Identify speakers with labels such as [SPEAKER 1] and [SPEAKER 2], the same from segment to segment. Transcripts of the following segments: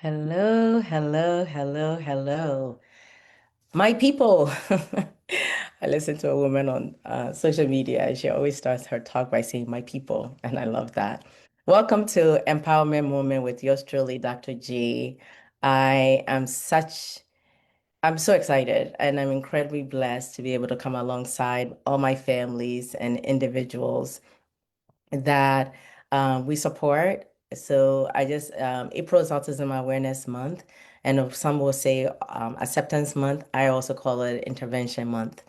[SPEAKER 1] Hello, hello, hello, hello. My people. I listen to a woman on social media, and she always starts her talk by saying, my people, and I love that. Welcome to Empowerment Moment with yours truly, Dr. G. I am such, I'm so excited, and I'm incredibly blessed to be able to come alongside all my families and individuals that we support. So April is Autism Awareness Month, and some will say Acceptance Month. I also call it Intervention Month.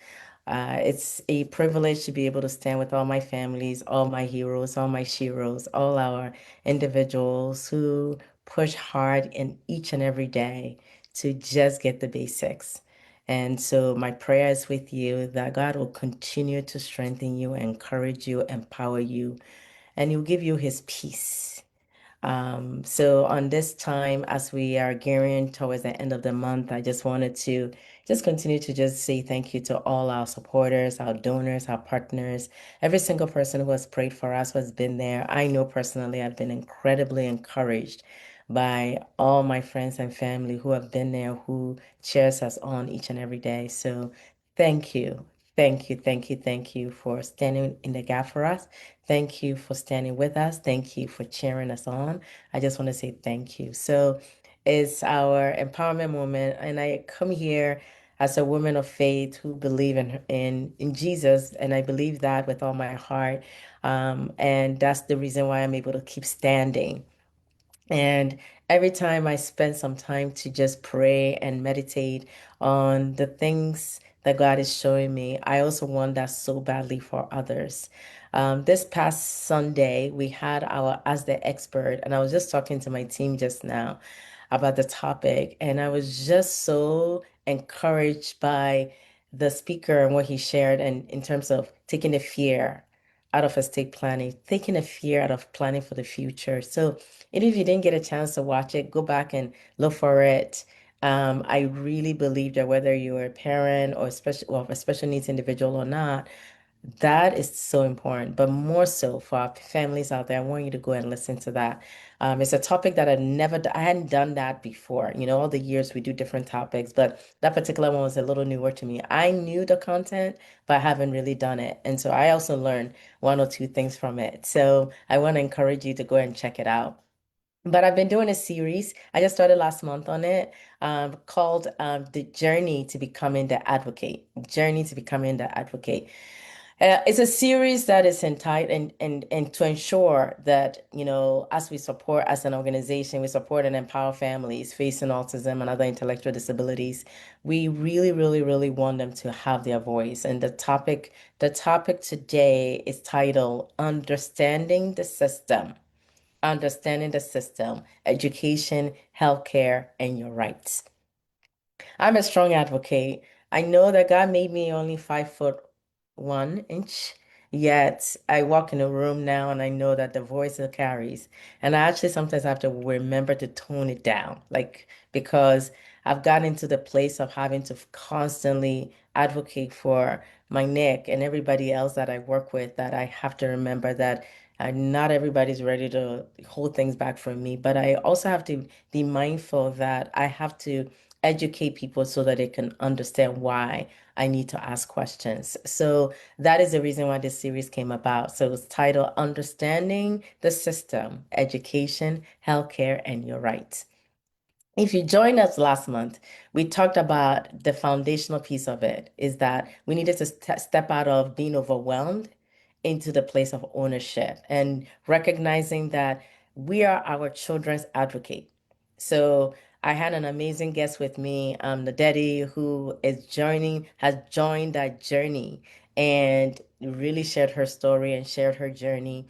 [SPEAKER 1] It's a privilege to be able to stand with all my families, all my heroes, all my sheroes, all our individuals who push hard in each and every day to just get the basics. And so my prayer is with you that God will continue to strengthen you, encourage you, empower you, and he'll give you his peace. So on this time, as we are gearing towards the end of the month, I just wanted to just continue to just say thank you to all our supporters, our donors, our partners, every single person who has prayed for us, who has been there. I know personally I've been incredibly encouraged by all my friends and family who have been there, who cheers us on each and every day. So thank you. Thank you, thank you, thank you for standing in the gap for us. Thank you for standing with us. Thank you for cheering us on. I just want to say thank you. So it's our empowerment moment, and I come here as a woman of faith who believe in Jesus, and I believe that with all my heart. And that's the reason why I'm able to keep standing. And every time I spend some time to just pray and meditate on the things that God is showing me, I also want that so badly for others. This past Sunday, we had our Ask the Expert, and I was just talking to my team just now about the topic, and I was just so encouraged by the speaker and what he shared, and in terms of taking the fear out of estate planning, taking the fear out of planning for the future. So, even if you didn't get a chance to watch it, go back and look for it. I really believe that whether you're a parent or a special needs individual or not, that is so important, but more so for our families out there. I want you to go and listen to that. It's a topic that I hadn't done that before. You know, all the years we do different topics, but that particular one was a little newer to me. I knew the content, but I haven't really done it. And so I also learned one or two things from it. So I want to encourage you to go and check it out. But I've been doing a series. I just started last month on it, called The Journey to Becoming the Advocate. Journey to Becoming the Advocate. It's a series that is entitled and to ensure that, as we support as an organization, we support and empower families facing autism and other intellectual disabilities. We really, really, really want them to have their voice. And the topic today is titled Understanding the System. Understanding the system, education, healthcare, and your rights. I'm a strong advocate. I know that God made me only 5'1" yet I walk in a room now and I know that the voice it carries. And I actually sometimes have to remember to tone it down, like because I've gotten into the place of having to constantly advocate for my neck and everybody else that I work with, that I have to remember that not everybody's ready to hold things back from me, but I also have to be mindful that I have to educate people so that they can understand why I need to ask questions. So that is the reason why this series came about. So it's titled Understanding the System, Education, Healthcare, and Your Rights. If you joined us last month, we talked about the foundational piece of it is that we needed to step out of being overwhelmed into the place of ownership and recognizing that we are our children's advocate. So I had an amazing guest with me, the daddy who has joined that journey and really shared her story and shared her journey.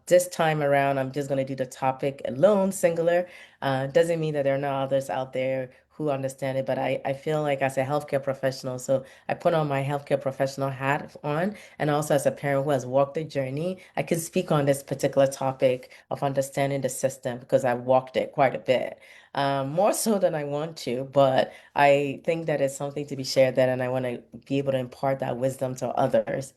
[SPEAKER 1] This time around, I'm just going to do the topic alone, singular. Doesn't mean that there are not others out there who understand it, but I feel like as a healthcare professional, so I put on my healthcare professional hat on, and also as a parent who has walked the journey, I can speak on this particular topic of understanding the system because I walked it quite a bit. More so than I want to, but I think that it's something to be shared that, and I want to be able to impart that wisdom to others.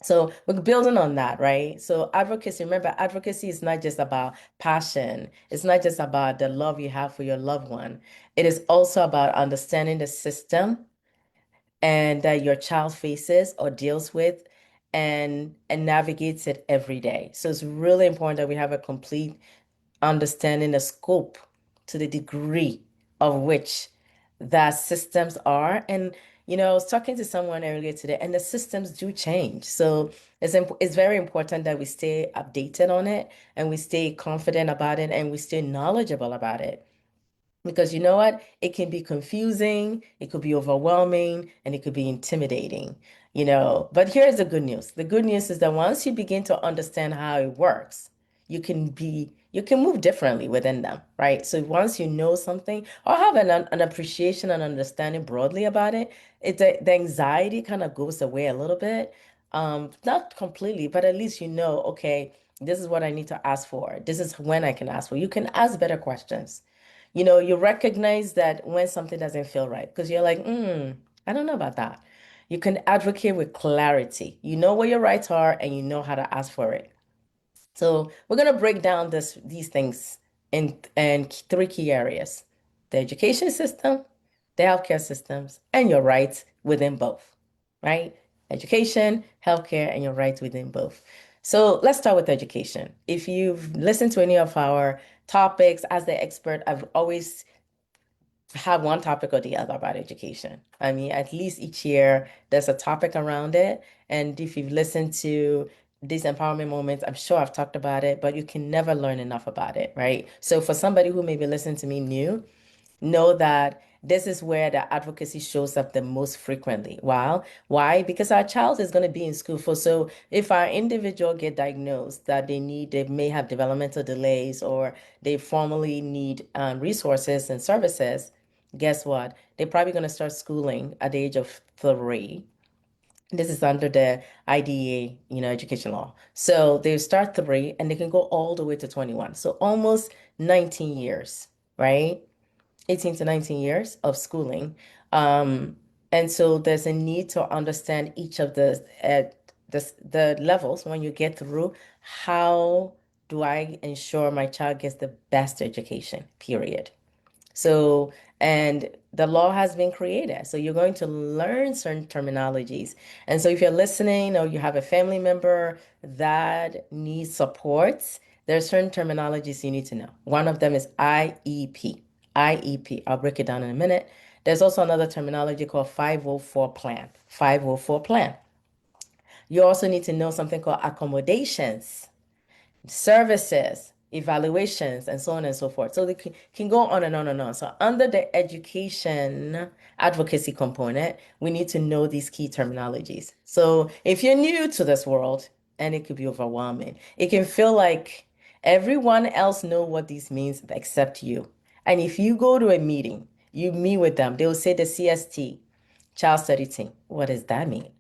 [SPEAKER 1] So we're building on that, right? So advocacy, remember, advocacy is not just about passion. It's not just about the love you have for your loved one. It is also about understanding the system and that your child faces or deals with and navigates it every day. So it's really important that we have a complete understanding the scope to the degree of which that systems are. And, I was talking to someone earlier today, and the systems do change. So it's very important that we stay updated on it and we stay confident about it and we stay knowledgeable about it. Because you know what? It can be confusing, it could be overwhelming, and it could be intimidating, But here's the good news. The good news is that once you begin to understand how it works, you can move differently within them, right? So once you know something or have an appreciation and understanding broadly about it, the anxiety kind of goes away a little bit. Not completely, but at least okay, this is what I need to ask for. This is when I can ask for. You can ask better questions. You recognize that when something doesn't feel right because you're like, I don't know about that. You can advocate with clarity. You know what your rights are and you know how to ask for it. So we're going to break down these things in three key areas: the education system, the healthcare systems, and your rights within both, right? Education, healthcare, and your rights within both. So let's start with education. If you've listened to any of our topics as the expert, I've always have one topic or the other about education. I mean, at least each year there's a topic around it. And if you've listened to these empowerment moments, I'm sure I've talked about it, but you can never learn enough about it, right? So for somebody who may be listening to me new, know that this is where the advocacy shows up the most frequently. Wow. Why? Because our child is going to be in school for so if our individual get diagnosed that they may have developmental delays or they formally need resources and services, guess what? They're probably going to start schooling at the age of 3. This is under the IDEA, education law. So they start 3 and they can go all the way to 21. So almost 19 years, right? 18 to 19 years of schooling. Um, and so there's a need to understand each of the levels when you get through. How do I ensure my child gets the best education, period? So, and the law has been created. So you're going to learn certain terminologies. And so if you're listening or you have a family member that needs support, there's certain terminologies you need to know. One of them is IEP. IEP. I'll break it down in a minute. There's also another terminology called 504 plan. 504 plan. You also need to know something called accommodations, services, evaluations, and so on and so forth. So they can go on and on and on. So under the education advocacy component, we need to know these key terminologies. So if you're new to this world, and it could be overwhelming, it can feel like everyone else know what these means except you. And if you go to a meeting, you meet with them, they will say the CST, child study team. What does that mean?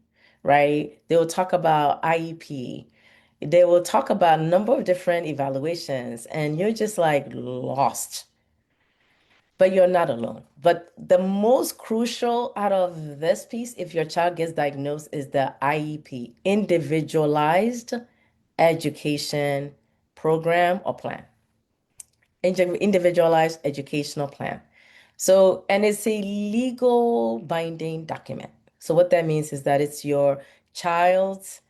[SPEAKER 1] Right? They will talk about IEP. They will talk about a number of different evaluations, and you're just like lost, but you're not alone. But the most crucial out of this piece, if your child gets diagnosed, is the IEP, individualized education program or plan, individualized educational plan. So, and it's a legal binding document. So, what that means is that it's your child's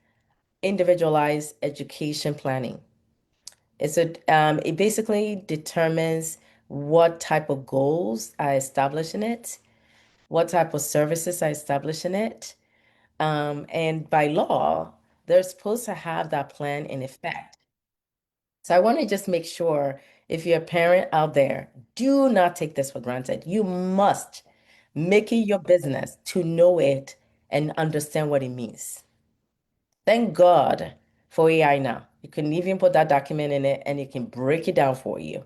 [SPEAKER 1] individualized education planning. It basically determines what type of goals are established in it, what type of services are established in it. And by law, they're supposed to have that plan in effect. So I want to just make sure if you're a parent out there, do not take this for granted. You must make it your business to know it and understand what it means. Thank God for AI now. You can even put that document in it and it can break it down for you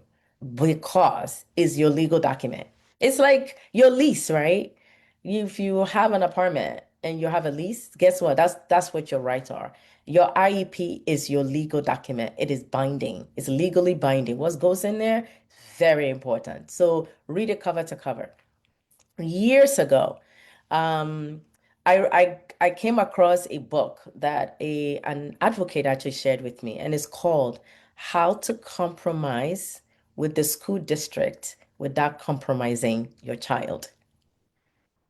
[SPEAKER 1] because it's your legal document. It's like your lease, right? If you have an apartment and you have a lease, guess what? That's what your rights are. Your IEP is your legal document. It is binding. It's legally binding. What goes in there? Very important. So read it cover to cover. Years ago, um, I came across a book that an advocate actually shared with me, and it's called How to Compromise with the School District Without Compromising Your Child.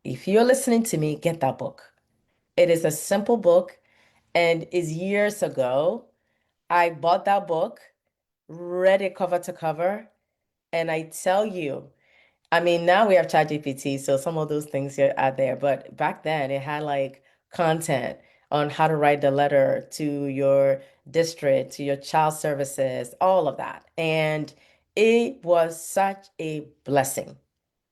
[SPEAKER 1] If you're listening to me, get that book. It is a simple book and is years ago. I bought that book, read it cover to cover, and I tell you, I mean, now we have ChatGPT, so some of those things are there. But back then, it had like content on how to write the letter to your district, to your child services, all of that. And it was such a blessing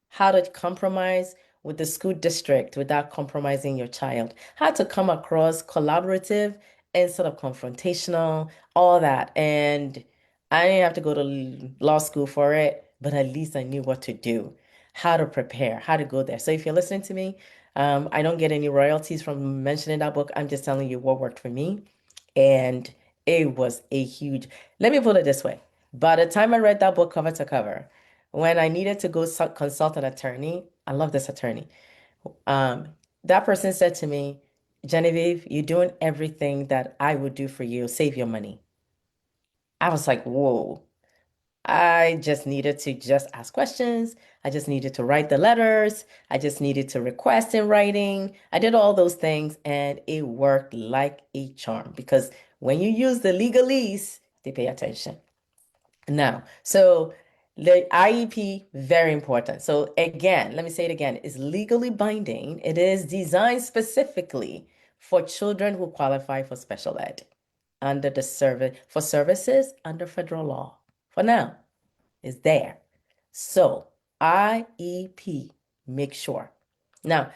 [SPEAKER 1] how to compromise with the school district without compromising your child, how to come across collaborative instead of confrontational, all that. And I didn't have to go to law school for it, but at least I knew what to do, how to prepare, how to go there. So if you're listening to me, I don't get any royalties from mentioning that book. I'm just telling you what worked for me. And it was a huge, let me put it this way. By the time I read that book cover to cover, when I needed to go consult an attorney, I love this attorney. Um, that person said to me, Genevieve, you're doing everything that I would do for you. Save your money. I was like, whoa. I just needed to just ask questions. I just needed to write the letters. I just needed to request in writing. I did all those things and it worked like a charm because when you use the legalese, they pay attention. Now, so the IEP, very important. So again, let me say it again, is legally binding. It is designed specifically for children who qualify for special ed under the service for services under federal law. For now, is there. So IEP, make sure. Now,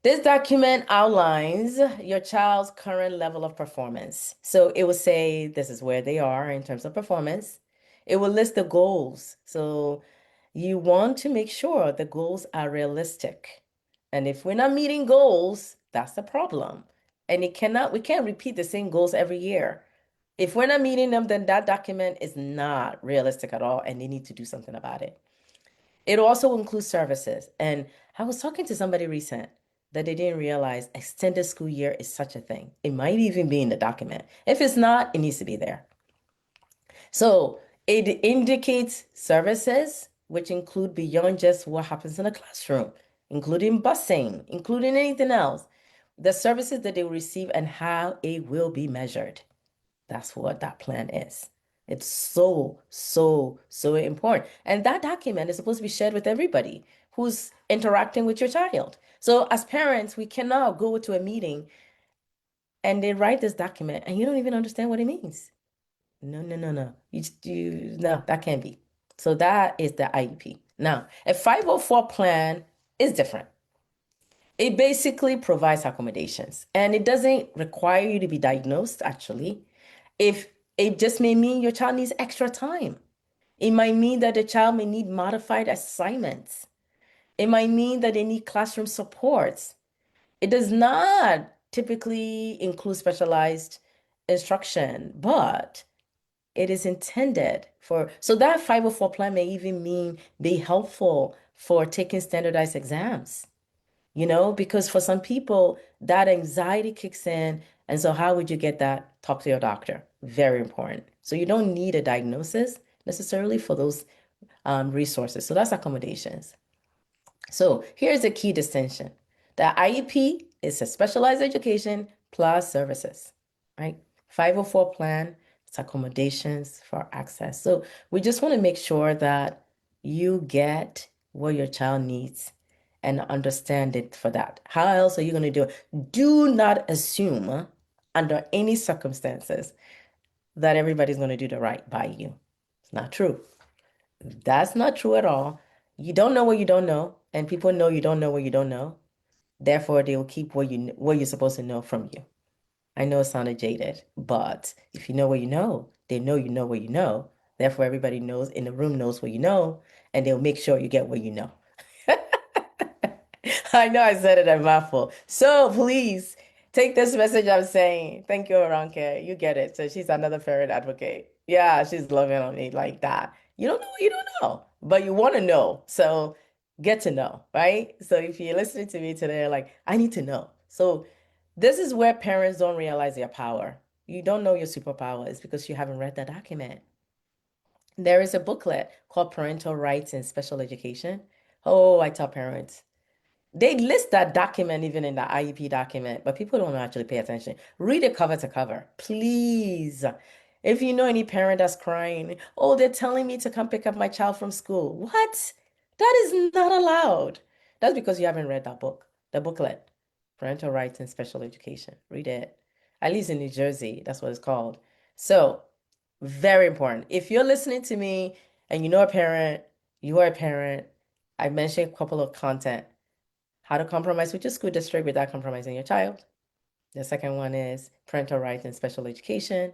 [SPEAKER 1] this document outlines your child's current level of performance. So it will say this is where they are in terms of performance. It will list the goals. So you want to make sure the goals are realistic. And if we're not meeting goals, that's the problem. And we can't repeat the same goals every year. If we're not meeting them, then that document is not realistic at all, and they need to do something about it. It also includes services. And I was talking to somebody recent that they didn't realize extended school year is such a thing. It might even be in the document. If it's not, it needs to be there. So it indicates services, which include beyond just what happens in a classroom, including busing, including anything else, the services that they will receive and how it will be measured. That's what that plan is. It's so, so, so important. And that document is supposed to be shared with everybody who's interacting with your child. So as parents, we cannot go to a meeting and they write this document and you don't even understand what it means. No, no, no, no. No, that can't be. So that is the IEP. Now, a 504 plan is different. It basically provides accommodations and it doesn't require you to be diagnosed, actually. If it just may mean your child needs extra time. It might mean that the child may need modified assignments. It might mean that they need classroom supports. It does not typically include specialized instruction, but it is intended for, so that 504 plan may even mean be helpful for taking standardized exams, because for some people, that anxiety kicks in. And so, how would you get that? Talk to your doctor. Very important. So, you don't need a diagnosis necessarily for those resources. So, that's accommodations. So, here's the key distinction: the IEP is a specialized education plus services, right? 504 plan, it's accommodations for access. So, we just want to make sure that you get what your child needs and understand it for that. How else are you going to do it? Do not assume under any circumstances that everybody's going to do the right by you. It's not true. That's not true at all. You don't know what you don't know, and people know you don't know what you don't know. Therefore, they will keep what you're supposed to know from you. I know it sounded jaded, but if you know what you know, they know what you know. Therefore, everybody knows in the room knows what you know, and they'll make sure you get what you know. I know I said it a mouthful. So please take this message I'm saying. Thank you, Aranke. You get it. So she's another parent advocate. Yeah, she's loving on me like that. You don't know what you don't know, but you want to know. So get to know, right? So if you're listening to me today, like, I need to know. So this is where parents don't realize their power. You don't know your superpower is because you haven't read the document. There is a booklet called Parental Rights in Special Education. Oh, I tell parents, they list that document even in the IEP document, but people don't actually pay attention. Read it cover to cover, please. If you know any parent that's crying, oh, they're telling me to come pick up my child from school. What? That is not allowed. That's because you haven't read that book, the booklet, Parental Rights in Special Education. Read it. At least in New Jersey, that's what it's called. So, very important. If you're listening to me and you know a parent, you are a parent, I mentioned a couple of content. How to compromise with your school district without compromising your child. The second one is parental rights in special education.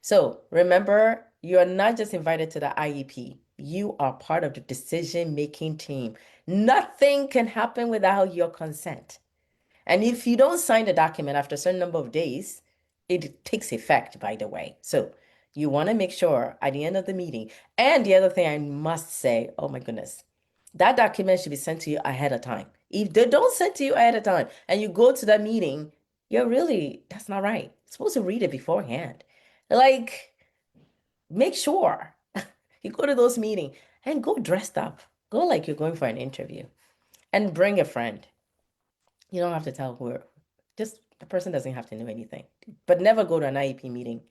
[SPEAKER 1] So remember, you are not just invited to the IEP. You are part of the decision-making team. Nothing can happen without your consent. And if you don't sign the document after a certain number of days, it takes effect, by the way. So you want to make sure at the end of the meeting. And the other thing I must say, oh my goodness, that document should be sent to you ahead of time. If they don't send to you ahead of time and you go to that meeting, that's not right. You're supposed to read it beforehand. Like, make sure you go to those meetings and go dressed up. Go like you're going for an interview and bring a friend. You don't have to tell who, just the person doesn't have to know anything. But never go to an IEP meeting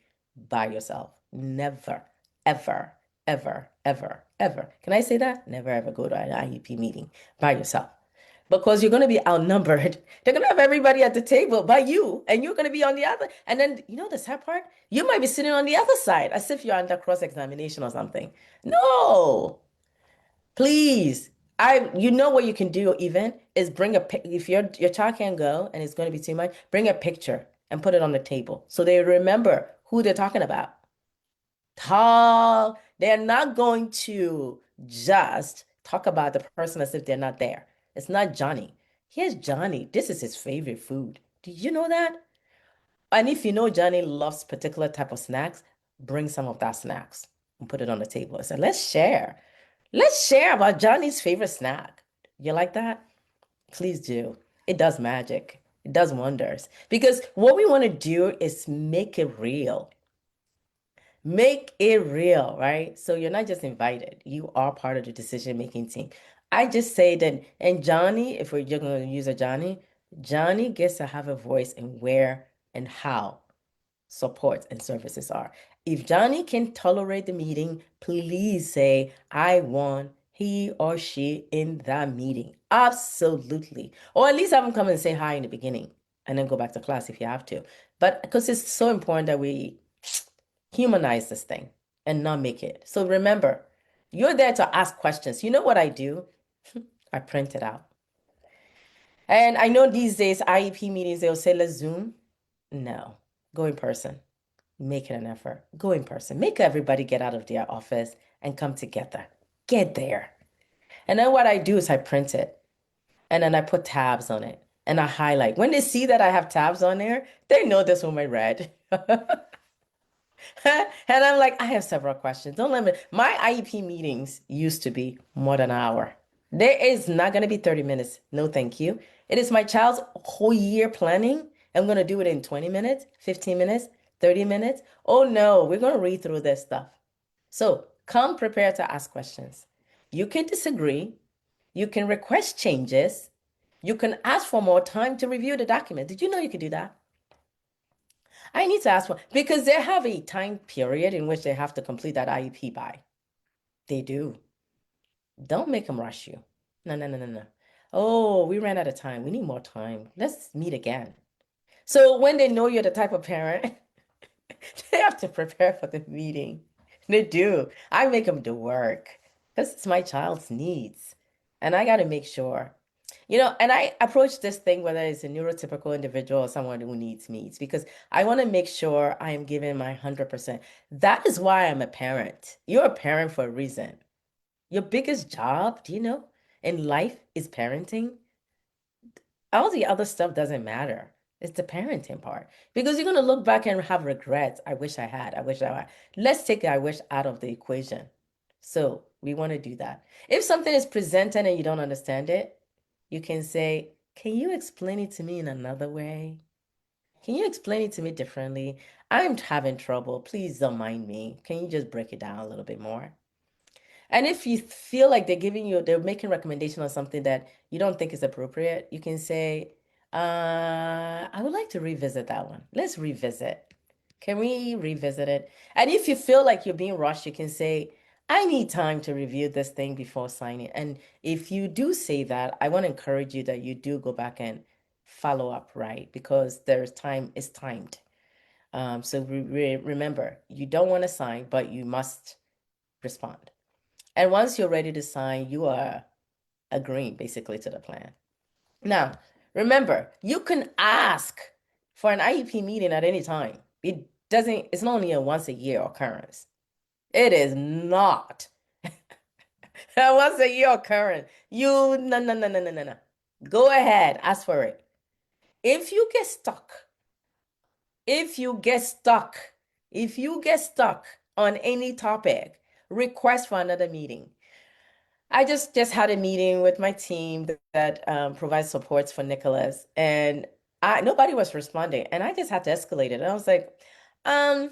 [SPEAKER 1] by yourself. Never, ever, ever, ever, ever. Can I say that? Never, ever go to an IEP meeting by yourself because you're going to be outnumbered. They're going to have everybody at the table by you, and you're going to be on the other. And then, you know, the sad part? You might be sitting on the other side as if you're under cross-examination or something. No. Please. You know what you can do even is if your child can't go and it's going to be too much, bring a picture and put it on the table so they remember who they're talking about. They're not going to just talk about the person as if they're not there. It's not Johnny. Here's Johnny. This is his favorite food. Did you know that? And if you know Johnny loves particular type of snacks, bring some of that snacks and put it on the table and say, let's share. Let's share about Johnny's favorite snack. You like that? Please do. It does magic. It does wonders. Because what we want to do is make it real. Make it real, right? So you're not just invited, you are part of the decision-making team. I just say that, and Johnny, if we're just going to use a Johnny, Johnny gets to have a voice in where and how support and services are. If Johnny can tolerate the meeting, please say, I want he or she in that meeting. Absolutely. Or at least have them come and say hi in the beginning and then go back to class if you have to. But because it's so important that we humanize this thing and not make it. So remember, you're there to ask questions. You know what I do? I print it out. And I know these days, IEP meetings, they'll say, let's Zoom. No, go in person. Make it an effort. Go in person. Make everybody get out of their office and come together. Get there. And then what I do is I print it and then I put tabs on it and I highlight. When they see that I have tabs on there, they know this one I read. And I'm like, I have several questions. Don't let me. My IEP meetings used to be more than an hour. There is not going to be 30 minutes. No, thank you. It is my child's whole year planning. I'm going to do it in 20 minutes, 15 minutes, 30 minutes. Oh no, we're going to read through this stuff. So come prepared to ask questions. You can disagree. You can request changes. You can ask for more time to review the document. Did you know you could do that? I need to ask one because they have a time period in which they have to complete that IEP by. They do. Don't make them rush you. No, no, no, no, no. Oh, we ran out of time. We need more time. Let's meet again. So when they know you're the type of parent, they have to prepare for the meeting. They do. I make them do work because it's my child's needs. And I got to make sure. And I approach this thing whether it's a neurotypical individual or someone who needs because I want to make sure I am giving my 100%. That is why I'm a parent. You're a parent for a reason. Your biggest job, in life is parenting. All the other stuff doesn't matter. It's the parenting part because you're going to look back and have regrets. I wish I had. I wish I had. Let's take I wish out of the equation. So we want to do that. If something is presented and you don't understand it, you can say, Can you explain it to me in another way? Can you explain it to me differently? I'm having trouble. Please don't mind me. Can you just break it down a little bit more? And if you feel like they're making recommendation on something that you don't think is appropriate, you can say, I would like to revisit that one. Let's revisit. Can we revisit it? And if you feel like you're being rushed, you can say, I need time to review this thing before signing. And if you do say that, I want to encourage you that you do go back and follow up, right? Because there's time is timed. So remember, you don't want to sign, but you must respond. And once you're ready to sign, you are agreeing basically to the plan. Now, remember, you can ask for an IEP meeting at any time. It's not only a once a year occurrence. It is not a once a year occurrence. No, no, no, no, no, no, no. Go ahead, ask for it. If you get stuck, if you get stuck, if you get stuck on any topic, request for another meeting. I just had a meeting with my team that provides supports for Nicholas, and I nobody was responding, and I just had to escalate it. And I was like, um,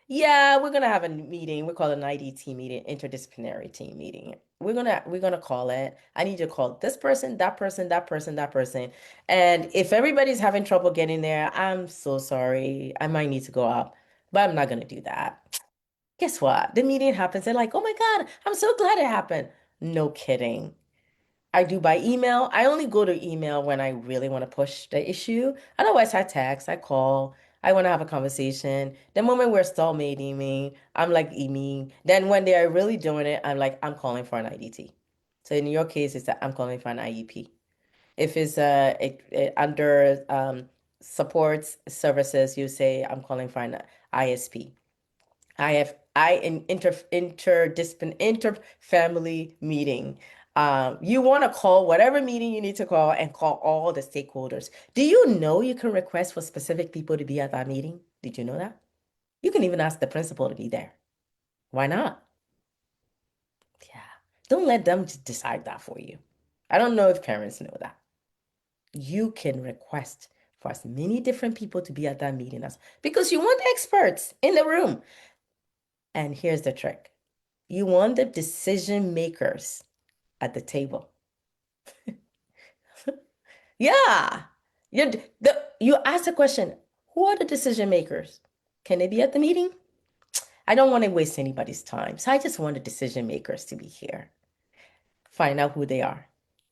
[SPEAKER 1] yeah, we're gonna have a meeting. We call it an IDT meeting, interdisciplinary team meeting. We're gonna call it. I need you to call this person, that person, that person, that person. And if everybody's having trouble getting there, I'm so sorry. I might need to go up, but I'm not gonna do that. Guess what? The meeting happens. They're like, oh my God, I'm so glad it happened. No kidding. I do by email. I only go to email when I really want to push the issue. Otherwise, I text, I call, I want to have a conversation. The moment we're stalemating, I'm like emailing. Then when they are really doing it, I'm like, I'm calling for an IDT. So in your case, it's that I'm calling for an IEP. If it's under supports services, you say I'm calling for an ISP. I in inter-family meeting. You want to call whatever meeting you need to call and call all the stakeholders. Do you know you can request for specific people to be at that meeting? Did you know that? You can even ask the principal to be there. Why not? Yeah. Don't let them decide that for you. I don't know if parents know that. You can request for as many different people to be at that meeting as because you want experts in the room. And here's the trick. You want the decision makers at the table. Yeah. You ask the question, who are the decision makers? Can they be at the meeting? I don't want to waste anybody's time. So I just want the decision makers to be here. Find out who they are.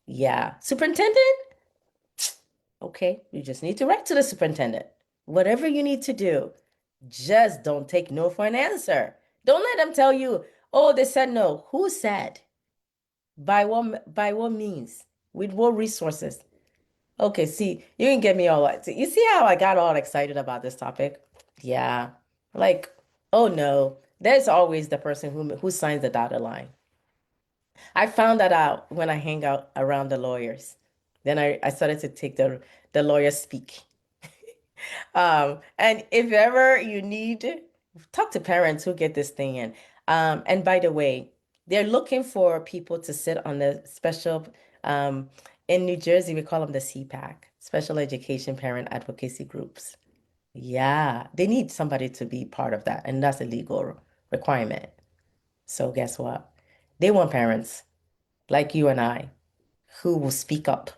[SPEAKER 1] Yeah. Superintendent? Okay. You just need to write to the superintendent. Whatever you need to do, just don't take no for an answer. Don't let them tell you, oh, they said no. Who said? By what means? With what resources? Okay, see, you can get me all you see how I got all excited about this topic? Yeah. Like, oh no, there's always the person who signs the dotted line. I found that out when I hang out around the lawyers. Then I started to take the lawyer speak. And if ever you need, talk to parents who get this thing in. And by the way, they're looking for people to sit on the special, um, in New Jersey, we call them the CPAC, Special Education Parent Advocacy Groups. Yeah, they need somebody to be part of that, and that's a legal requirement. So guess what? They want parents like you and I who will speak up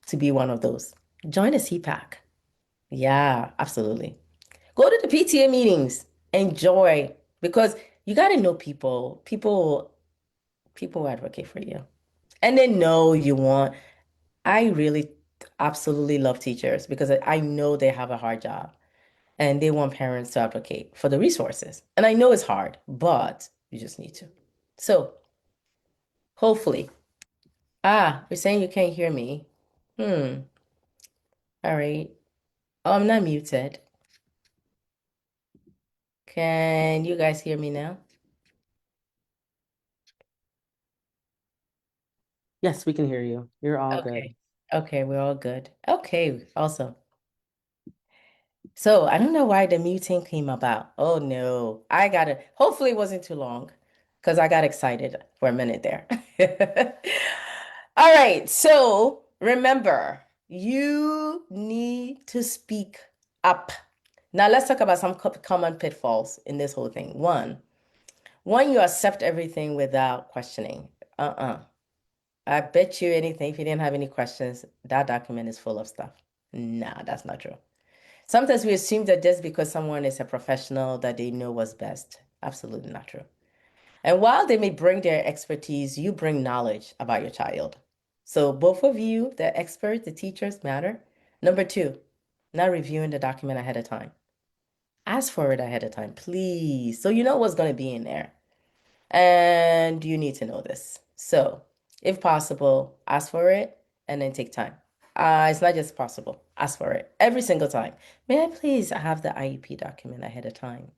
[SPEAKER 1] to be one of those. Join the CPAC. Yeah, absolutely. Go to the PTA meetings. Enjoy because you got to know people. People advocate for you. And they know you want. I really absolutely love teachers because I know they have a hard job and they want parents to advocate for the resources. And I know it's hard, but you just need to. So hopefully. You're saying you can't hear me. Hmm. All right. Oh, I'm not muted. Can you guys hear me now?
[SPEAKER 2] Yes, we can hear you. You're all good.
[SPEAKER 1] Okay. Okay, we're all good. Okay, awesome. So I don't know why the muting came about. Oh no, I got it. Hopefully it wasn't too long because I got excited for a minute there. All right, so remember. You need to speak up. Now, let's talk about some common pitfalls in this whole thing. One, you accept everything without questioning. Uh-uh. I bet you anything, if you didn't have any questions, that document is full of stuff. Nah, that's not true. Sometimes we assume that just because someone is a professional, that they know what's best. Absolutely not true. And while they may bring their expertise, you bring knowledge about your child. So both of you, the experts, the teachers, matter. Number two, not reviewing the document ahead of time. Ask for it ahead of time, please. So you know what's going to be in there. And you need to know this. So, if possible, ask for it and then take time. It's not just possible, ask for it every single time. May I please have the IEP document ahead of time?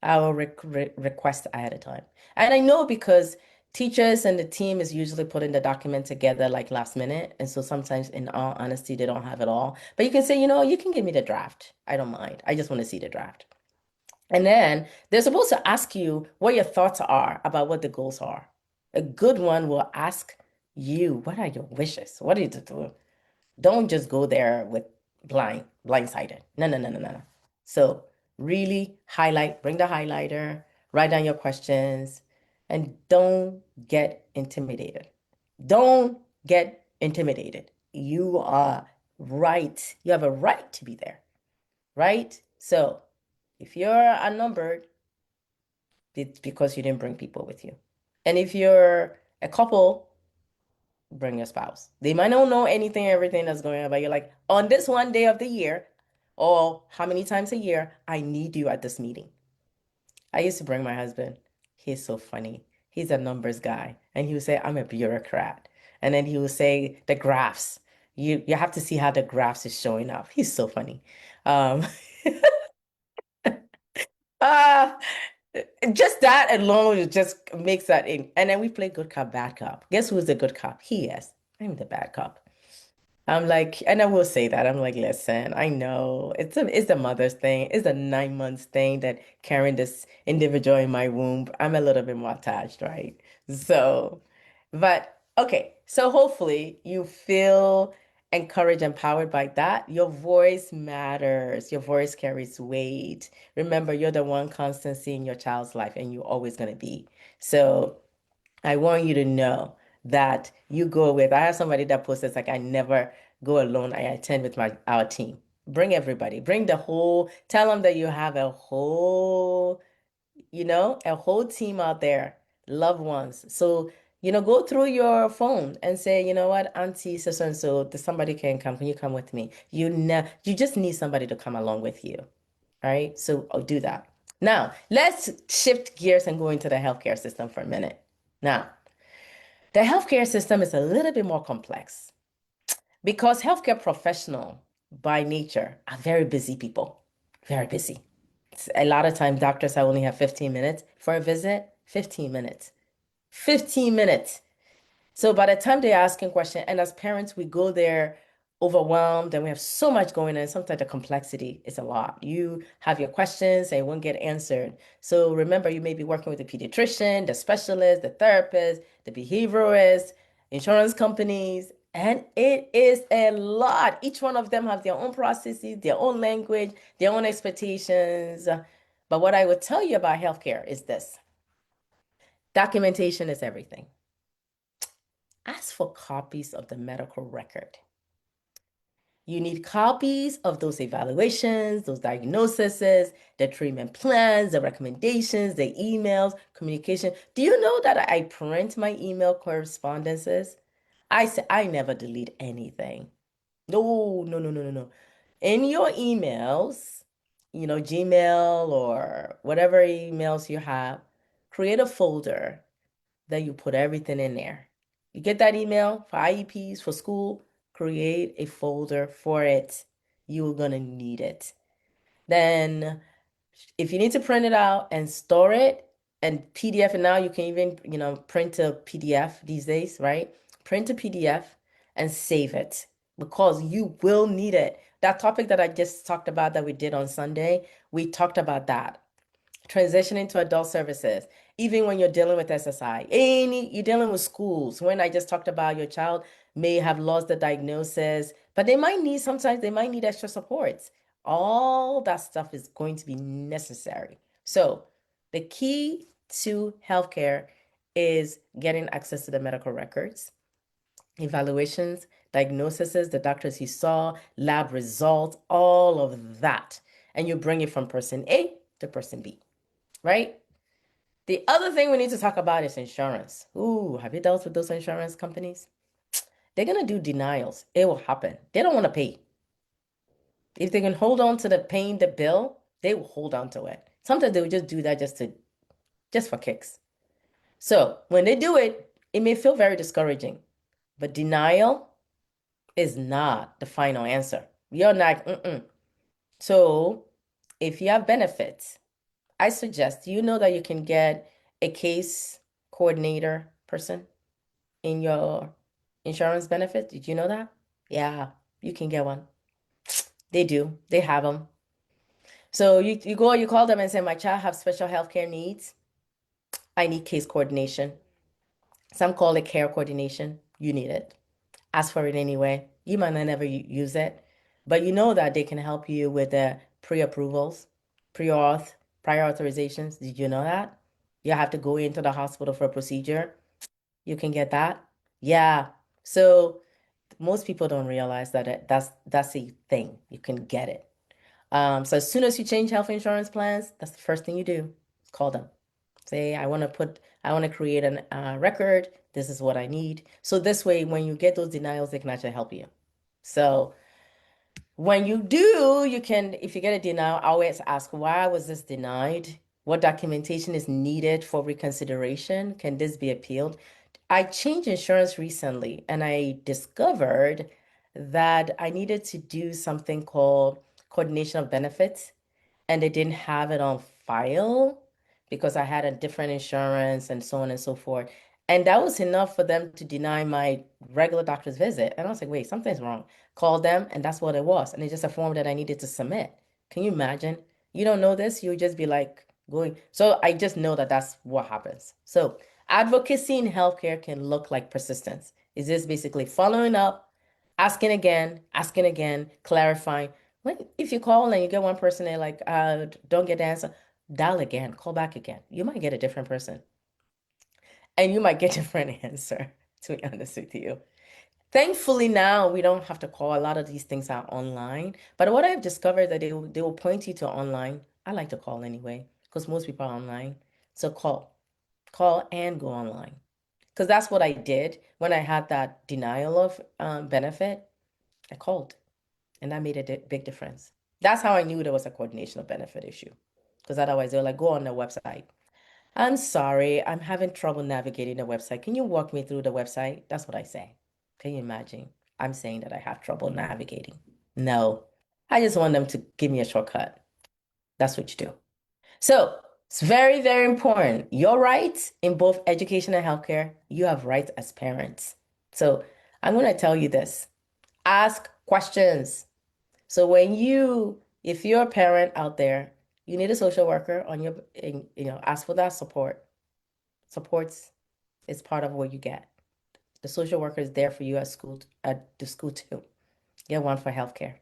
[SPEAKER 1] I will request ahead of time. And I know because teachers and the team is usually putting the document together like last minute. And so sometimes, in all honesty, they don't have it all. But you can say, you can give me the draft. I don't mind. I just want to see the draft. And then they're supposed to ask you what your thoughts are about what the goals are. A good one will ask you, what are your wishes? What do you do? Don't just go there with blindsided. No, no, no, no, no, no. So really highlight, bring the highlighter, write down your questions, and don't get intimidated. Don't get intimidated. You are right. You have a right to be there, right? So if you're outnumbered, it's because you didn't bring people with you. And if you're a couple, bring your spouse. They might not know anything, everything that's going on, but you're like, on this one day of the year, or how many times a year, I need you at this meeting. I used to bring my husband. He's so funny. He's a numbers guy. And he would say, I'm a bureaucrat. And then he would say, the graphs. You have to see how the graphs is showing up. He's so funny. Um, uh, just that alone just makes that in. And then we play good cop, bad cop. Guess who's the good cop? He is. I'm the bad cop. I'm like, and I will say that. I'm like, listen, I know it's a mother's thing. It's a 9 months thing that carrying this individual in my womb. I'm a little bit more attached, right? So, but okay. So hopefully you feel encouraged, empowered by that. Your voice matters. Your voice carries weight. Remember, you're the one constancy in your child's life, and you're always going to be. So I want you to know that you go with. I have somebody that posts it's like I never go alone. I attend with our team. Bring everybody. Bring the whole. Tell them that you have a whole team out there, loved ones. So go through your phone and say, you know what, Auntie so and so, somebody can come. Can you come with me? You just need somebody to come along with you. All right. So I'll do that. Now, let's shift gears and go into the healthcare system for a minute. Now, the healthcare system is a little bit more complex because healthcare professional by nature are very busy people, very busy. A lot of times doctors only have 15 minutes for a visit, 15 minutes, 15 minutes. So by the time they're asking questions, and as parents, we go there overwhelmed and we have so much going on. Sometimes the complexity is a lot. You have your questions and it won't get answered. So remember, you may be working with the pediatrician, the specialist, the therapist, the behaviorist, insurance companies, and it is a lot. Each one of them have their own processes, their own language, their own expectations. But what I would tell you about healthcare is this: documentation is everything. Ask for copies of the medical record. You need copies of those evaluations, those diagnoses, the treatment plans, the recommendations, the emails, communication. Do you know that I print my email correspondences? I say I never delete anything. No, no, no, no, no, no. In your emails, Gmail or whatever emails you have, create a folder that you put everything in there. You get that email for IEPs, for school, create a folder for it. You're gonna need it. Then if you need to print it out and store it and PDF, and now you can even, print a PDF these days, right? Print a PDF and save it because you will need it. That topic that I just talked about that we did on Sunday, we talked about that transitioning to adult services, even when you're dealing with SSI, you're dealing with schools. When I just talked about your child may have lost the diagnosis But sometimes they might need extra support. All that stuff is going to be necessary. So the key to healthcare is getting access to the medical records, evaluations, diagnoses, the doctors you saw, lab results, all of that. And you bring it from person A to person B, right? The other thing we need to talk about is insurance. Ooh, have you dealt with those insurance companies? They're going to do denials. It will happen. They don't want to pay. If they can hold on to the paying the bill, they will hold on to it. Sometimes they will just do that just for kicks. So when they do it, it may feel very discouraging, but denial is not the final answer. You're like, mm-mm. So if you have benefits, I suggest you know that you can get a case coordinator person in your insurance benefit. Did you know that? Yeah, you can get one. They do. They have them. So you go, you call them and say, my child have special healthcare needs. I need case coordination. Some call it care coordination. You need it. Ask for it anyway. You might not never use it, but you know that they can help you with the pre-approvals, pre-auth, prior authorizations. Did you know that? You have to go into the hospital for a procedure. You can get that. Yeah. So most people don't realize that that's a thing. You can get it. So as soon as you change health insurance plans, that's the first thing you do. Call them. Say, I want to create a record. This is what I need. So this way, when you get those denials, they can actually help you. So when you do, you can, if you get a denial, always ask, why was this denied? What documentation is needed for reconsideration? Can this be appealed? I changed insurance recently and I discovered that I needed to do something called coordination of benefits and they didn't have it on file because I had a different insurance and so on and so forth. And that was enough for them to deny my regular doctor's visit. And I was like, wait, something's wrong. Called them, and that's what it was. And it's just a form that I needed to submit. Can you imagine? You don't know this, you just be like going. So I just know that that's what happens. So advocacy in healthcare can look like persistence. Is this basically following up, asking again, clarifying? When if you call and you get one person and like don't get the answer, dial again, call back again. You might get a different person. And you might get a different answer, to be honest with you. Thankfully now we don't have to call. A lot of these things are online. But what I've discovered that they will point you to online. I like to call anyway, because most people are online. So call. Call and go online. Because that's what I did when I had that denial of benefit. I called. And that made a big difference. That's how I knew there was a coordination of benefit issue. Because otherwise, they're like, go on the website. I'm sorry, I'm having trouble navigating the website. Can you walk me through the website? That's what I say. Can you imagine? I'm saying that I have trouble navigating. No, I just want them to give me a shortcut. That's what you do. So it's very, very important. Your rights in both education and healthcare, you have rights as parents. So I'm going to tell you this. Ask questions. So if you're a parent out there, you need a social worker ask for that support. Supports is part of what you get. The social worker is there for you at the school too. Get one for healthcare.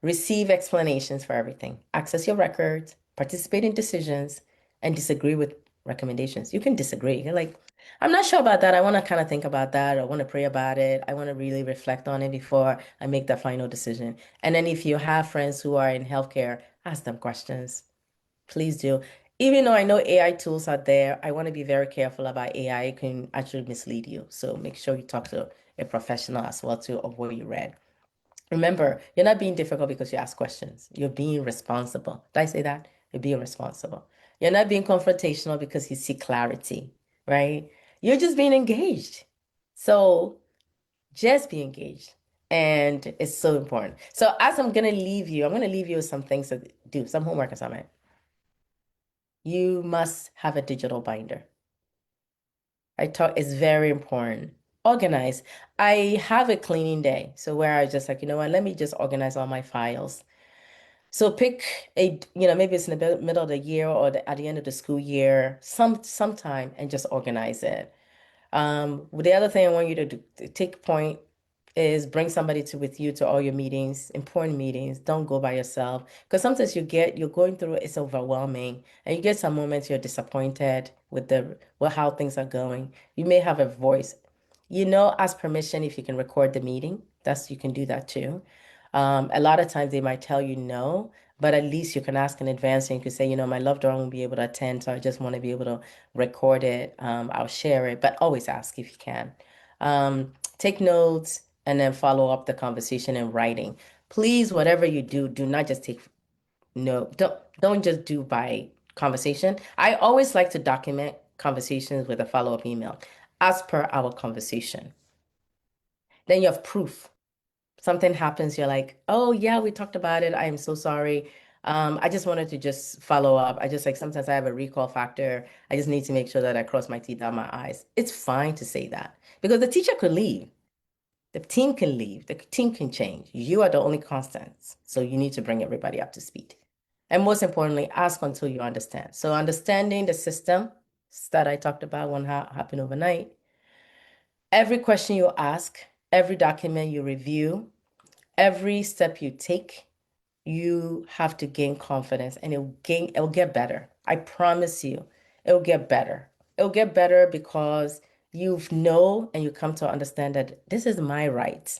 [SPEAKER 1] Receive explanations for everything. Access your records, participate in decisions, and disagree with recommendations. You can disagree. You're like, I'm not sure about that. I want to kind of think about that. I want to pray about it. I want to really reflect on it before I make the final decision. And then if you have friends who are in healthcare, ask them questions. Please do. Even though I know AI tools are there, I want to be very careful about AI. It can actually mislead you. So make sure you talk to a professional as well too of what you read. Remember, you're not being difficult because you ask questions. You're being responsible. Did I say that? You're being responsible. You're not being confrontational because you see clarity, right? You're just being engaged. So just be engaged. And it's so important. So as I'm going to leave you with some things to do, some homework assignment. You must have a digital binder. It's very important. Organize. I have a cleaning day. So where I just like, you know what, let me just organize all my files. So pick maybe it's in the middle of the year or at the end of the school year, sometime and just organize it. The other thing I want you to do, take point, is bring somebody to with you to all your meetings, important meetings. Don't go by yourself because sometimes you're going through it's overwhelming, and you get some moments you're disappointed with the well how things are going. You may have a voice. Ask permission if you can record the meeting. That's you can do that too. A lot of times they might tell you no, but at least you can ask in advance and you can say, my loved one won't be able to attend, so I just want to be able to record it. I'll share it, but always ask if you can. Take notes and then follow up the conversation in writing. Please, whatever you do, do not just take no, don't just do by conversation. I always like to document conversations with a follow-up email as per our conversation. Then you have proof. Something happens, you're like, oh yeah, we talked about it. I am so sorry. I just wanted to just follow up. I just like sometimes I have a recall factor. I just need to make sure that I cross my T, dot my I's. It's fine to say that because the teacher could leave. The team can leave. The team can change. You are the only constants. So you need to bring everybody up to speed. And most importantly, ask until you understand. So understanding the system that I talked about won't happen overnight. Every question you ask, every document you review, every step you take, you have to gain confidence and it'll get better. I promise you, it'll get better. It'll get better because you know and you come to understand that this is my right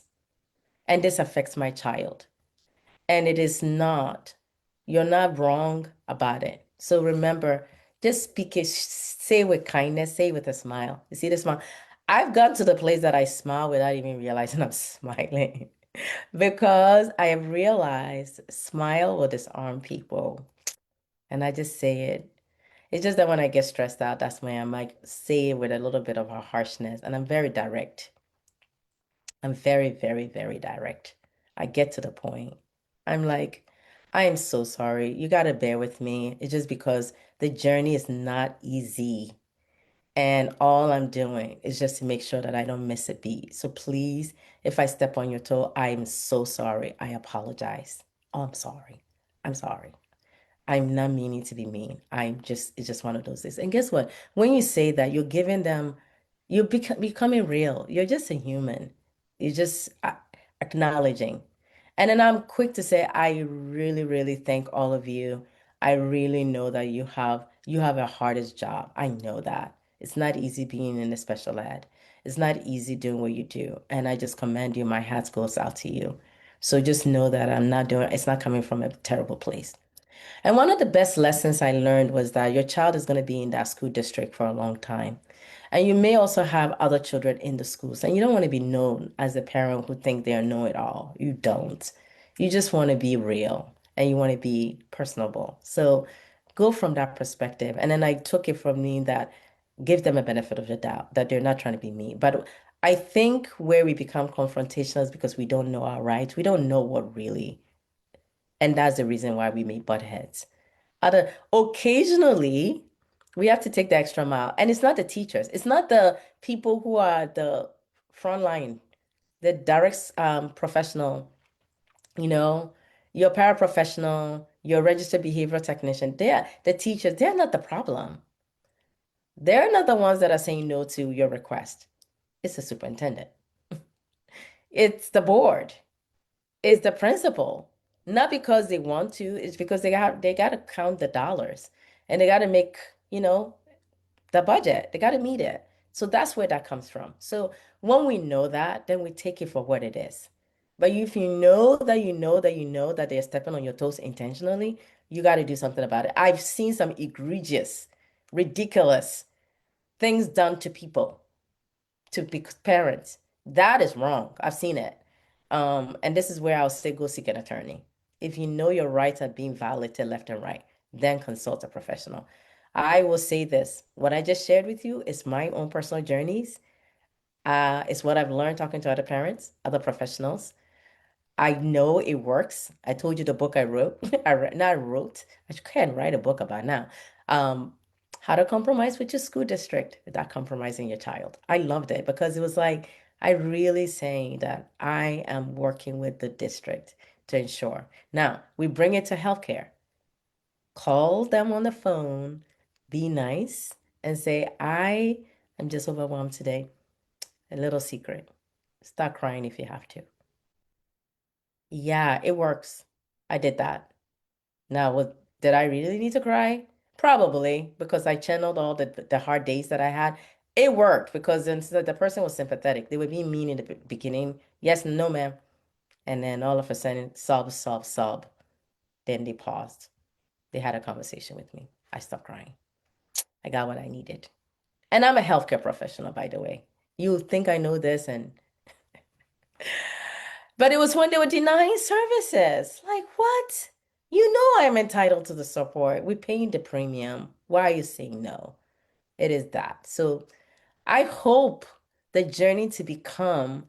[SPEAKER 1] and this affects my child. And it is not, you're not wrong about it. So remember, just speak it, say it with kindness, say it with a smile. You see the smile? I've gotten to the place that I smile without even realizing I'm smiling because I have realized smile will disarm people. And I just say it. It's just that when I get stressed out, that's when I might say it with a little bit of a harshness. And I'm very direct. I'm very, very, very direct. I get to the point. I'm like, I am so sorry. You got to bear with me. It's just because the journey is not easy. And all I'm doing is just to make sure that I don't miss a beat. So please, if I step on your toe, I'm so sorry. I apologize. Oh, I'm sorry. I'm sorry. I'm not meaning to be mean. It's just one of those things. And guess what? When you say that, you're giving them, you're becoming real. You're just a human. You're just acknowledging. And then I'm quick to say, I really, really thank all of you. I really know that you have a hardest job. I know that. It's not easy being in a special ed. It's not easy doing what you do. And I just commend you. My hat goes out to you. So just know that it's not coming from a terrible place. And one of the best lessons I learned was that your child is going to be in that school district for a long time. And you may also have other children in the schools. And you don't want to be known as a parent who think they know it all. You don't. You just want to be real and you want to be personable. So go from that perspective. And then I took it from me that give them a benefit of the doubt, that they're not trying to be mean. But I think where we become confrontational is because we don't know our rights. We don't know what really, and that's the reason why we may butt heads. Occasionally, we have to take the extra mile. And it's not the teachers, it's not the people who are the front line, the direct professional, you know, your paraprofessional, your registered behavioral technician. They're the teachers, they're not the problem. They're not the ones that are saying no to your request. It's the superintendent, it's the board. Is the principal. Not because they want to, it's because they got to count the dollars and they got to make, you know, the budget. They got to meet it. So that's where that comes from. So when we know that, then we take it for what it is. But if you know that you know that you know that they're stepping on your toes intentionally, you got to do something about it. I've seen some egregious, ridiculous things done to people to be parents. That is wrong. I've seen it. And this is where I'll say go seek an attorney. If you know your rights are being violated left and right, then consult a professional. I will say this, what I just shared with you is my own personal journeys. It's what I've learned talking to other parents, other professionals. I know it works. I told you the book I wrote. Not wrote. I can write a book about now. Um, how to compromise with your school district without compromising your child. I loved it because it was like I really saying that I am working with the district to ensure. Now we bring it to healthcare. Call them on the phone, be nice, and say, I am just overwhelmed today. A little secret. Start crying if you have to. Yeah, it works. I did that. Now, did I really need to cry? Probably, because I channeled all the hard days that I had. It worked because then the person was sympathetic. They were being mean in the beginning. Yes, no, ma'am. And then all of a sudden, sob, sob, sob. Then they paused. They had a conversation with me. I stopped crying. I got what I needed. And I'm a healthcare professional, by the way. You think I know this, and but it was when they were denying services. Like, what? You know I'm entitled to the support. We're paying the premium. Why are you saying no? It is that. So I hope the journey to become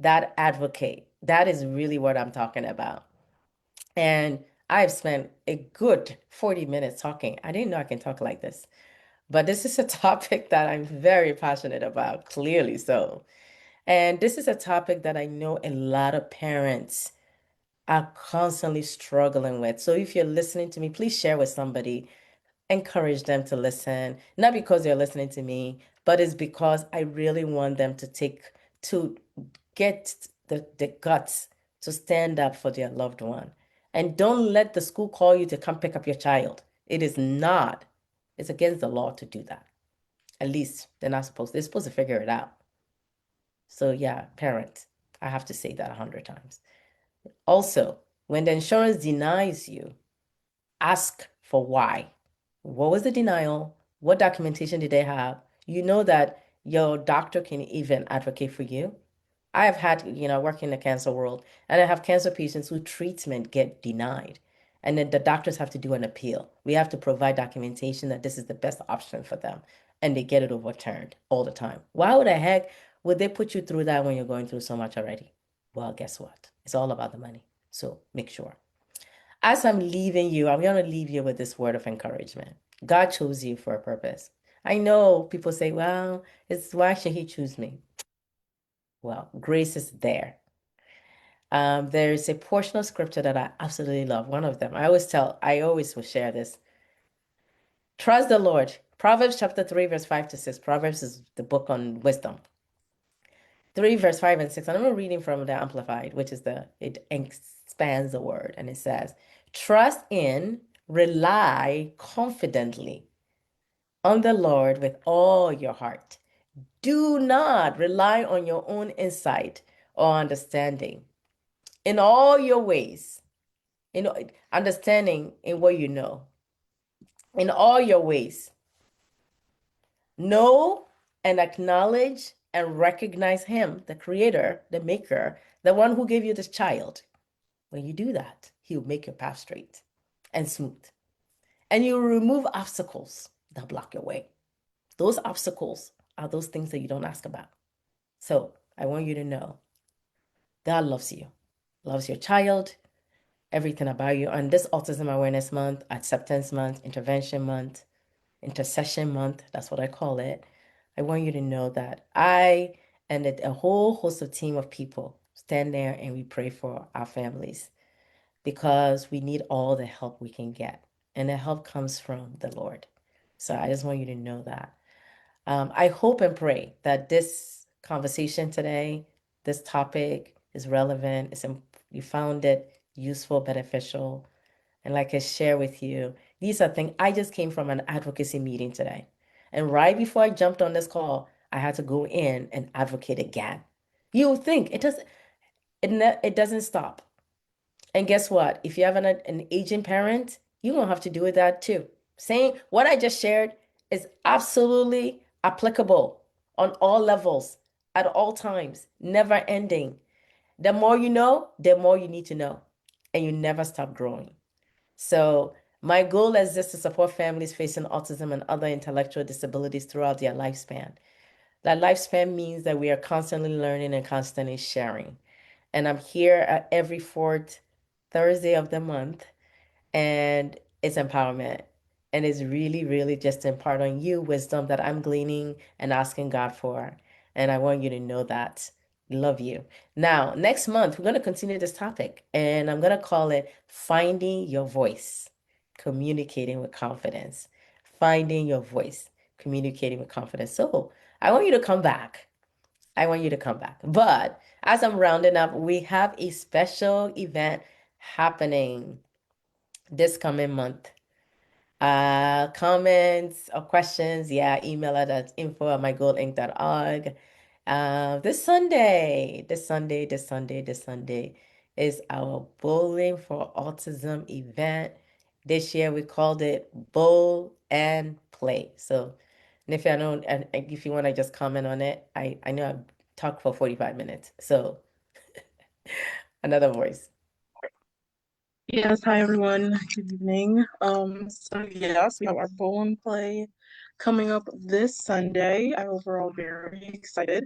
[SPEAKER 1] that advocate, that is really what I'm talking about. And I've spent a good 40 minutes talking. I didn't know I can talk like this, but this is a topic that I'm very passionate about, clearly so. And this is a topic that I know a lot of parents are constantly struggling with. So if you're listening to me, please share with somebody, encourage them to listen, not because they're listening to me, but it's because I really want them to get the guts to stand up for their loved one. And don't let the school call you to come pick up your child. It is not, it's against the law to do that. At least they're not supposed, they're supposed to figure it out. So yeah, parents, I have to say that 100 times. Also, when the insurance denies you, ask for why. What was the denial? What documentation did they have? You know that your doctor can even advocate for you. I have had, work in the cancer world, and I have cancer patients who treatment get denied. And then the doctors have to do an appeal. We have to provide documentation that this is the best option for them, and they get it overturned all the time. Why would the heck would they put you through that when you're going through so much already? Well, guess what? It's all about the money. So make sure. As I'm leaving you, I'm going to leave you with this word of encouragement. God chose you for a purpose. I know people say, well, it's why should he choose me? Well, grace is there. There's a portion of scripture that I absolutely love. One of them, I always will share this. Trust the Lord. Proverbs chapter 3, verse 5 to 6. Proverbs is the book on wisdom. 3, verse 5 and 6. And I'm reading from the Amplified, which is it expands the word. And it says, trust in, rely confidently on the Lord with all your heart. Do not rely on your own insight or understanding. In all your ways, understanding in what you know, in all your ways, know and acknowledge and recognize Him, the Creator, the Maker, the one who gave you this child. When you do that, He'll make your path straight and smooth. And you'll remove obstacles that block your way. Those obstacles are those things that you don't ask about. So I want you to know God loves you, loves your child, everything about you. On this Autism Awareness Month, Acceptance Month, Intervention Month, Intercession Month, that's what I call it. I want you to know that I and a whole host of team of people stand there and we pray for our families because we need all the help we can get. And the help comes from the Lord. So I just want you to know that. I hope and pray that this conversation today, this topic is relevant. You found it useful, beneficial. And like I share with you, these are things I just came from an advocacy meeting today. And right before I jumped on this call, I had to go in and advocate again. You would think it doesn't stop. And guess what? If you have an aging parent, you're gonna have to do with that too. Saying what I just shared is absolutely applicable on all levels, at all times, never ending. The more you know, the more you need to know, and you never stop growing. So my goal is just to support families facing autism and other intellectual disabilities throughout their lifespan. That lifespan means that we are constantly learning and constantly sharing. And I'm here at every fourth Thursday of the month, and it's empowerment. And it's really, really just imparting you wisdom that I'm gleaning and asking God for. And I want you to know that. Love you. Now, next month, we're going to continue this topic, and I'm going to call it Finding Your Voice, Communicating with Confidence. Finding your voice, communicating with confidence. So I want you to come back. I want you to come back. But as I'm rounding up, we have a special event happening this coming month. Comments or questions, yeah, email it at info@mygoalinc.org. This Sunday is our Bowling for Autism event. This year we called it Bowl and Play. So, and if you know, and if you want to just comment on it, I know I've talked for 45 minutes. So, another voice.
[SPEAKER 3] Yes, hi everyone. Good evening. So yes, we have our bowl and play coming up this Sunday. I hope we're all very excited.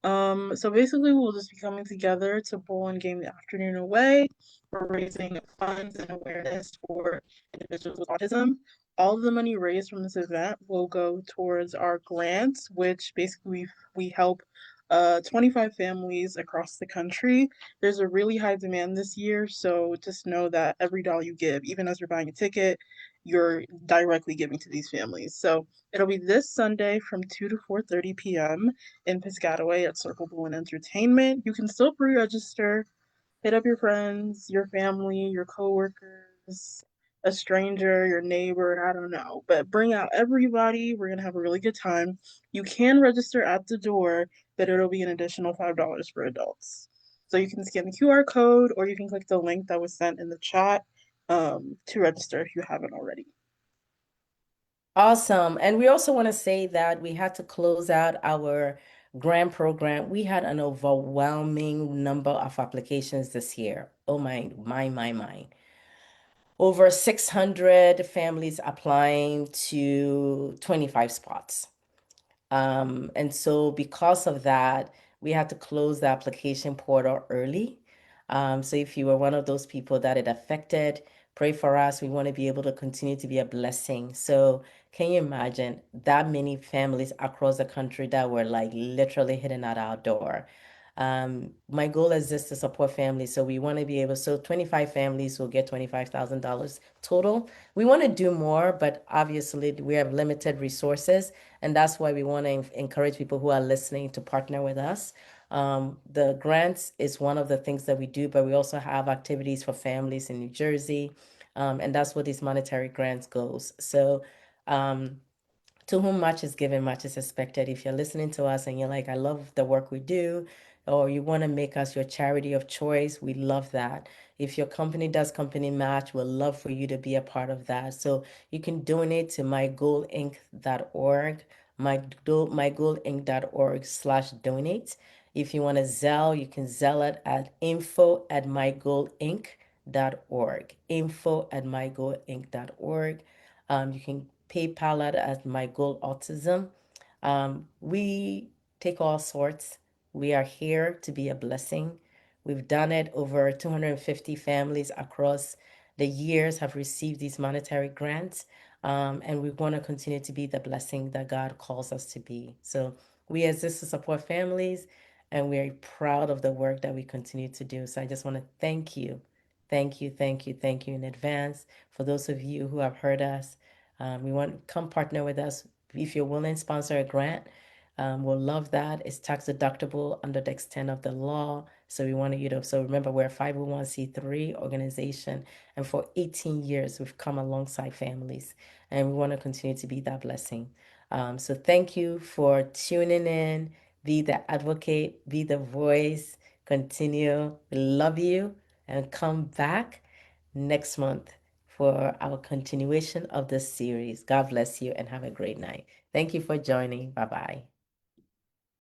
[SPEAKER 3] So basically we'll just be coming together to bowl and game the afternoon away. We're raising funds and awareness for individuals with autism. All of the money raised from this event will go towards our grants, which basically we help 25 families across the country. There's a really high demand this year, so just know that every dollar you give, even as you're buying a ticket, you're directly giving to these families. So it'll be this Sunday from 2 to 4:30 p.m. in Piscataway at Circle Bowl and Entertainment. You can still pre-register, hit up your friends, your family, your coworkers, a stranger, your neighbor, I don't know. But bring out everybody. We're gonna have a really good time. You can register at the door, but it'll be an additional $5 for adults. So you can scan the QR code or you can click the link that was sent in the chat to register if you haven't already.
[SPEAKER 1] Awesome. And we also want to say that we had to close out our grant program. We had an overwhelming number of applications this year. Oh my. Over 600 families applying to 25 spots. And so because of that, we had to close the application portal early. So if you were one of those people that it affected, pray for us. We want to be able to continue to be a blessing. So can you imagine that many families across the country that were like literally hitting at our door? My goal is just to support families. So we want to be able, so 25 families will get $25,000 total. We want to do more, but obviously we have limited resources. And that's why we want to encourage people who are listening to partner with us. The grants is one of the things that we do, but we also have activities for families in New Jersey. And that's where these monetary grants goes. So, to whom much is given, much is expected. If you're listening to us and you're like, I love the work we do, or you want to make us your charity of choice, we love that. If your company does company match, we'd love for you to be a part of that. So you can donate to mygoalinc.org, mygoalinc.org/donate. If you want to Zelle, you can Zelle it at info@mygoalinc.org, info@mygoalinc.org. You can PayPal it at My Goal Autism. We take all sorts. We are here to be a blessing. We've done it. Over 250 families across the years have received these monetary grants. And we want to continue to be the blessing that God calls us to be. So we exist to support families, and we're proud of the work that we continue to do. So I just want to thank you. Thank you in advance for those of you who have heard us. We want to come partner with us. If you're willing to sponsor a grant, we'll love that. It's tax deductible under the extent of the law. So we want you to, so remember, we're a 501(c)(3) organization. And for 18 years, we've come alongside families. And we want to continue to be that blessing. So thank you for tuning in. Be the advocate, be the voice, continue. We love you, and come back next month for our continuation of this series. God bless you and have a great night. Thank you for joining. Bye bye.